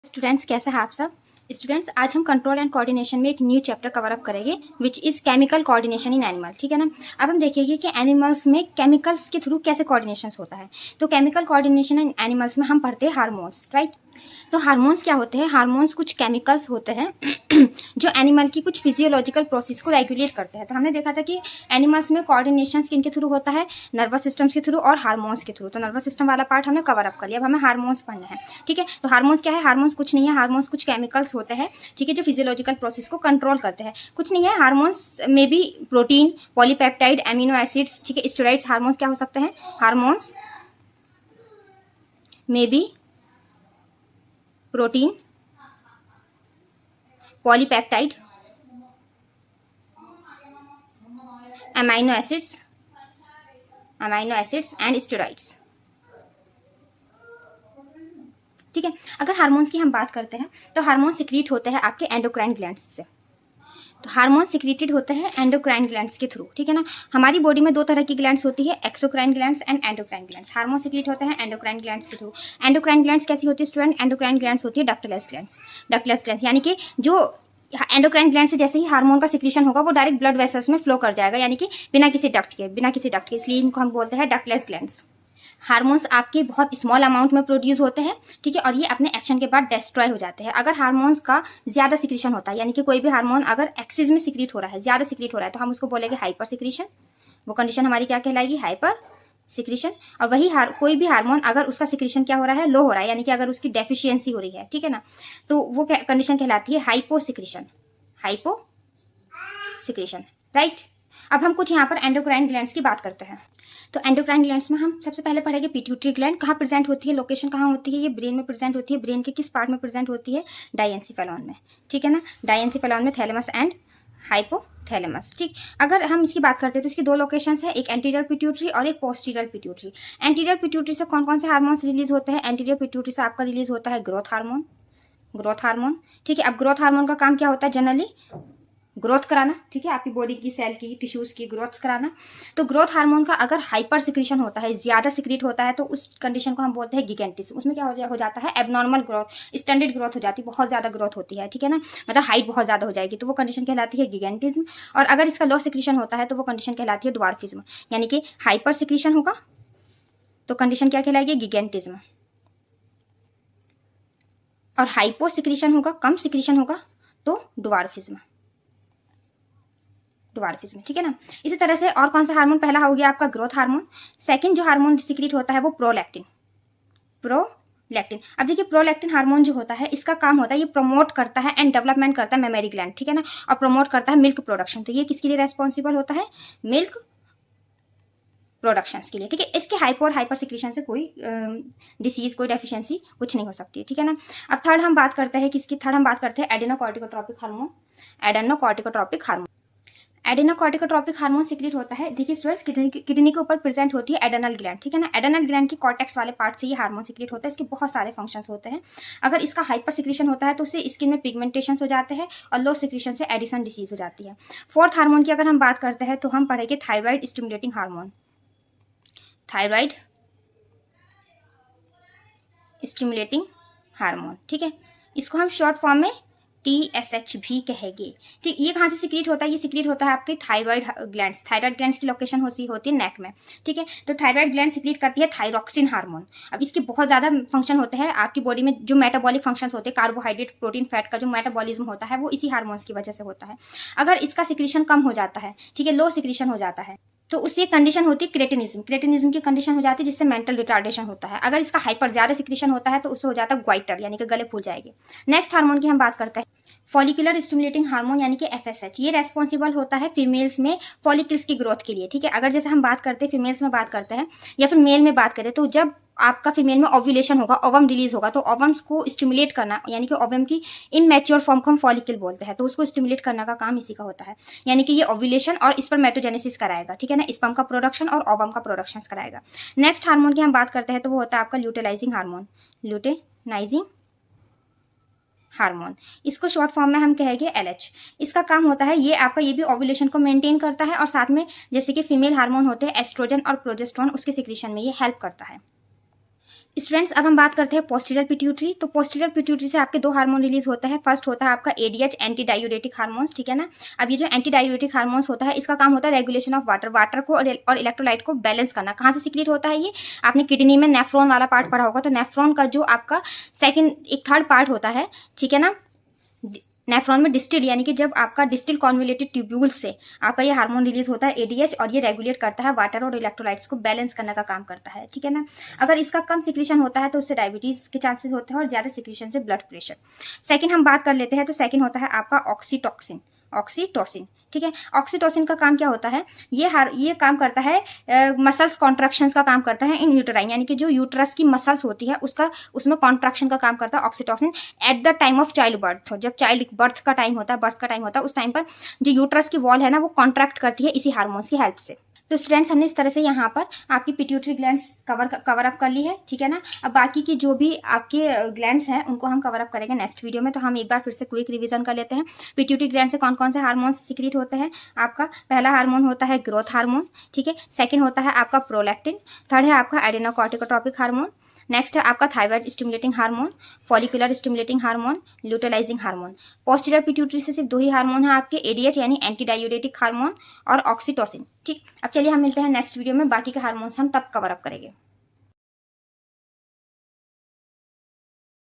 Students, कैसे हैं आप सब। स्टूडेंट्स, आज हम कंट्रोल एंड कोऑर्डिनेशन में एक न्यू चैप्टर कवर अप करेंगे which is chemical coordination in animal. ठीक है ना। अब हम देखेंगे कि एनिमल्स में केमिकल्स के थ्रू कैसे कोऑर्डिनेशन होता है। तो केमिकल कोऑर्डिनेशन इन एनिमल्स में हम पढ़ते हैं हार्मोन्स, राइट। तो हार्मोन्स क्या होते हैं? हार्मोन्स कुछ केमिकल्स होते हैं जो एनिमल की कुछ फिजियोलॉजिकल प्रोसेस को रेगुलेट करते हैं। तो हमने देखा था कि एनिमल्स में कोऑर्डिनेशन किनके थ्रू होता है? नर्वस सिस्टम्स के थ्रू और हार्मोन्स के थ्रू। तो नर्वस सिस्टम वाला पार्ट हमने कवर अप कर लिया। अब हमें हार्मोन्स पढ़ना है। ठीक है। तो हार्मोन्स क्या है? हार्मोन्स कुछ नहीं है, हार्मोन्स कुछ केमिकल्स होते हैं, ठीक है, जो फिजियोलॉजिकल प्रोसेस को कंट्रोल करते हैं। कुछ नहीं है, हार्मोन्स में भी प्रोटीन, पॉलीपेप्टाइड, एमिनो एसिड्स, ठीक है, स्टेरॉइड्स। हार्मोन्स क्या हो सकते हैं? हार्मोन्स में भी protein, polypeptide, amino acids and steroids. ठीक है। अगर हार्मोन्स की हम बात करते हैं तो हार्मोन सिक्रीट होते हैं आपके एंडोक्राइन ग्लैंड्स से। तो हार्मोन सिक्रीटेड होते हैं एंडोक्राइन ग्लैंड्स के थ्रू। ठीक है ना। हमारी बॉडी में दो तरह की ग्लैंड्स होती है, exocrine glands and endocrine glands. Hormone secrete होते हैं एंडोक्राइन ग्लैंड्स के थ्रू। एंडोक्राइन ग्लैंड्स कैसी होती है स्टूडेंट? एंडोक्राइन ग्लैंड्स होती है डक्टिलस ग्लैंड्स। डक्टिलस ग्लैंड्स यानी कि जो एंडोक्राइन ग्लैंड से जैसे ही हार्मोन का सिक्रीशन होगा वो डायरेक्ट ब्लड वेसल्स में फ्लो कर जाएगा, यानी कि बिना किसी डक्ट के, इसलिए इनको हम बोलते हैं डक्टिलस ग्लैंड्स। हार्मोन्स आपके बहुत स्मॉल अमाउंट में प्रोड्यूस होते हैं, ठीक है, और ये अपने एक्शन के बाद डिस्ट्रॉय हो जाते हैं। अगर हार्मोन्स का ज्यादा सिक्रीशन होता है, यानी कि कोई भी हार्मोन अगर एक्सेस में सिक्रीट हो रहा है, ज्यादा सिक्रीट हो रहा है, तो हम उसको बोलेंगे हाइपर सिक्रीशन। वो कंडीशन हमारी क्या कहलाएगी? Hyper secretion. और वही कोई भी हार्मोन अगर उसका सिक्रीशन क्या हो रहा है? लो हो रहा है, यानी कि अगर उसकी डेफिशिएंसी हो रही है, ठीक है ना, तो वो कंडीशन कहलाती है hypo secretion. Hypo secretion, right. अब हम कुछ यहाँ पर एंडोक्राइन ग्लैंड्स की बात करते हैं। तो एंडोक्राइन ग्लैंड्स में हम सबसे पहले पढ़ेंगे पिट्यूटरी ग्लैंड। कहाँ प्रेजेंट होती है? लोकेशन कहाँ होती है? ये ब्रेन में प्रेजेंट होती है। ब्रेन के किस पार्ट में प्रेजेंट होती है? डायेंसिफेलॉन में, ठीक है ना। डायेंसिफेलॉन में थैलेमस एंड हाइपोथैलेमस। ठीक। अगर हम इसकी बात करते हैं तो इसकी दो लोकेशंस है, एक एंटीरियर पिट्यूटरी और एक पोस्टीरियर पिट्यूटरी। एंटीरियर पिट्यूटरी से कौन कौन से हार्मोन्स रिलीज होते हैं? एंटीरियर पिट्यूटरी से आपका रिलीज होता है ग्रोथ हार्मोन, ठीक है। अब ग्रोथ हार्मोन का काम क्या होता है? जनरली ग्रोथ कराना, ठीक है, आपकी बॉडी की सेल की टिश्यूज की ग्रोथ कराना। तो ग्रोथ हार्मोन का अगर हाइपर सिक्रीशन होता है, ज्यादा सिक्रीट होता है, तो उस कंडीशन को हम बोलते हैं गिगेंटिज्म। उसमें क्या हो जाता है? एबनॉर्मल ग्रोथ, स्टैंडर्ड ग्रोथ हो जाती है, बहुत ज्यादा ग्रोथ होती है, ठीक है ना, मतलब हाइट बहुत ज्यादा हो जाएगी, तो वो कंडीशन कहलाती है गिगेंटिज्म। और अगर इसका लो सिक्रीशन होता है तो वो कंडीशन कहलाती है ड्वार्फिज्म। यानी कि हाइपर सिक्रीशन होगा तो कंडीशन क्या कहलाएगी? गिगेंटिज्म। और हाइपो सिक्रीशन होगा, कम सिक्रीशन होगा, तो ड्वार्फिज्म, ठीक है ना। इसी तरह से और कौन सा हार्मोन? पहला हो गया आपका ग्रोथ हार्मोन। सेकंड जो हार्मोन सिक्रीट होता है वो प्रोलैक्टिन। अब देखिए, प्रोलैक्टिन हार्मोन जो होता है इसका काम होता है, ये प्रमोट करता है एंड डेवलपमेंट करता है मेमोरी ग्लैंड, ठीक है ना, और प्रमोट करता है मिल्क प्रोडक्शन। तो ये किसके लिए रेस्पॉन्सिबल होता है? मिल्क प्रोडक्शन के लिए, ठीक है। इसके हाइपो और हाइपर सिक्रीशन से कोई डिसीज, कोई डेफिशिएंसी कुछ नहीं हो सकती, ठीक है ना। अब थर्ड हम बात करते हैं किसकी? थर्ड हम बात करते हैं एडेनोकॉर्टिकोट्रोपिक हार्मोन। एडेनोकॉर्टिकोट्रोपिक हार्मोन सिक्रीट होता है। देखिए स्टूडेंट्स, किडनी के ऊपर प्रेजेंट होती है एडेनल ग्लैंड, ठीक है ना। एडेनल ग्लैंड की कॉर्टेक्स वाले पार्ट से ये हार्मोन सिक्रीट होता है। इसके बहुत सारे फंक्शंस होते हैं। अगर इसका हाइपर सिक्रीशन होता है तो उससे स्किन में पिगमेंटेशन हो जाते हैं, और लो सिक्रीशन से एडिसन डिसीज हो जाती है। फोर्थ हार्मोन की अगर हम बात करते हैं तो हम पढ़ेंगे thyroid stimulating hormone. Thyroid stimulating hormone, ठीक है, इसको हम शॉर्ट फॉर्म में TSH भी कहेंगे। ठीक। ये कहाँ से सिक्रीट होता है? ये सिक्रीट होता है आपके थायराइड ग्लैंड्स। थायराइड ग्लैंड्स की लोकेशन होती है नेक में, ठीक है। तो थायराइड ग्लैंड सिक्रीट करती है थायरोक्सिन हार्मोन। अब इसके बहुत ज्यादा फंक्शन होते हैं आपकी बॉडी में, जो मेटाबॉलिक फंक्शंस होते हैं, कार्बोहाइड्रेट, प्रोटीन, फैट का जो मेटाबॉलिज्म होता है वो इसी हार्मोन्स की वजह से होता है। अगर इसका सिक्रीशन कम हो जाता है, ठीक है, लो सिक्रीशन हो जाता है, तो उससे कंडीशन होती है क्रेटिनिज्म की कंडीशन हो जाती है, जिससे मेंटल रिटार्डेशन होता है। अगर इसका हाइपर ज्यादा सिक्रीशन होता है तो उससे हो जाता है ग्वाइटर, यानी कि गले फूल जाएंगे। नेक्स्ट हार्मोन की हम बात करते हैं फॉलिकुलर स्टिमुलेटिंग हार्मोन, यानी कि FSH। ये रेस्पॉन्सिबल होता है फीमेल्स में फॉलिकल्स की ग्रोथ के लिए, ठीक है। अगर जैसे हम बात करते हैं फीमेल्स में बात करते हैं या फिर मेल में बात करें, तो जब आपका फीमेल में ओव्यूलेशन होगा, ओवम रिलीज होगा, तो ओवम्स को स्टिमुलेट करना, यानी कि ओवम की इनमैच्योर फॉर्म को हम फॉलिकल बोलते हैं, तो उसको स्टिमुलेट करने का काम इसी का होता है। यानी कि ये ओव्यूलेशन और स्पर्मेटोजेनेसिस कराएगा, ठीक है ना, स्पर्म का प्रोडक्शन और ओवम का प्रोडक्शन कराएगा। नेक्स्ट हार्मोन की हम बात करते हैं तो वो होता है आपका ल्यूटेनाइजिंग हार्मोन। इसको शॉर्ट फॉर्म में हम कहेंगे LH। इसका काम होता है, ये भी ओव्यूलेशन को मेंटेन करता है, और साथ में जैसे कि फीमेल हार्मोन होते हैं एस्ट्रोजन और प्रोजेस्टेरोन, उसके सिक्रीशन में ये हेल्प करता है। स्टूडेंट्स अब हम बात करते हैं पोस्टीरियर पिट्यूटरी। तो पोस्टीरियर पिट्यूटरी से आपके दो हार्मोन रिलीज होता है। फर्स्ट होता है आपका एडीएच, एंटी डायूरेटिक हार्मोन्स, ठीक है ना। अब ये जो एंटी डायूरेटिक हार्मोन्स होता है, इसका काम होता है रेगुलेशन ऑफ वाटर को और इलेक्ट्रोलाइट को बैलेंस करना। कहाँ से सिक्रीट होता है ये? आपने किडनी में नेफ्रॉन वाला पार्ट पढ़ा होगा, तो नेफ्रॉन का जो आपका थर्ड पार्ट होता है, ठीक है ना, नेफ्रॉन में डिस्टिल, यानी कि जब आपका डिस्टिल कॉन्वोल्यूटेड ट्यूब्यूल से आपका ये हार्मोन रिलीज होता है एडीएच, और ये रेगुलेट करता है वाटर और इलेक्ट्रोलाइट्स को बैलेंस करने का काम करता है, ठीक है ना। अगर इसका कम सिक्रीशन होता है तो उससे डायबिटीज के चांसेस होते हैं, और ज्यादा सिक्रीशन से ब्लड प्रेशर। सेकंड हम बात कर लेते हैं, तो सेकंड होता है आपका ऑक्सीटोसिन, ठीक है। ऑक्सीटोसिन का काम क्या होता है? ये काम करता है मसल्स कॉन्ट्रैक्शंस का काम करता है इन यूटेराइन, यानी कि जो यूट्रस की मसल्स होती है उसमें कॉन्ट्रैक्शन का काम करता है oxytocin at the time of child birth. जब चाइल्ड बर्थ का टाइम होता है उस टाइम पर जो यूट्रस की वॉल है ना, वो कॉन्ट्रैक्ट करती है इसी हार्मोन्स की हेल्प से। तो स्टूडेंट्स, हमने इस तरह से यहाँ पर आपकी पिट्यूटरी ग्लैंड्स कवर अप कर ली है, ठीक है ना। अब बाकी की जो भी आपके ग्लैंड्स हैं उनको हम कवर अप करेंगे नेक्स्ट वीडियो में। तो हम एक बार फिर से क्विक रिवीजन कर लेते हैं। पिट्यूटरी ग्लैंड से कौन कौन से हार्मोन्स सिक्रीट होते हैं? आपका पहला हार्मोन होता है ग्रोथ हार्मोन, ठीक है। सेकेंड होता है आपका प्रोलैक्टिन। थर्ड है आपका एडेनोकॉर्टिकोट्रोपिक हार्मोन। नेक्स्ट है आपका thyroid stimulating hormone, follicular stimulating hormone, luteinizing hormone. Posterior pituitary से सिर्फ दो ही हार्मोन है आपके, एडीएच यानी एंटी डायूरेटिक हार्मोन और ऑक्सीटोसिन, ठीक। अब चलिए हम मिलते हैं नेक्स्ट वीडियो में, बाकी के हार्मोन्स हम तब कवर अप करेंगे।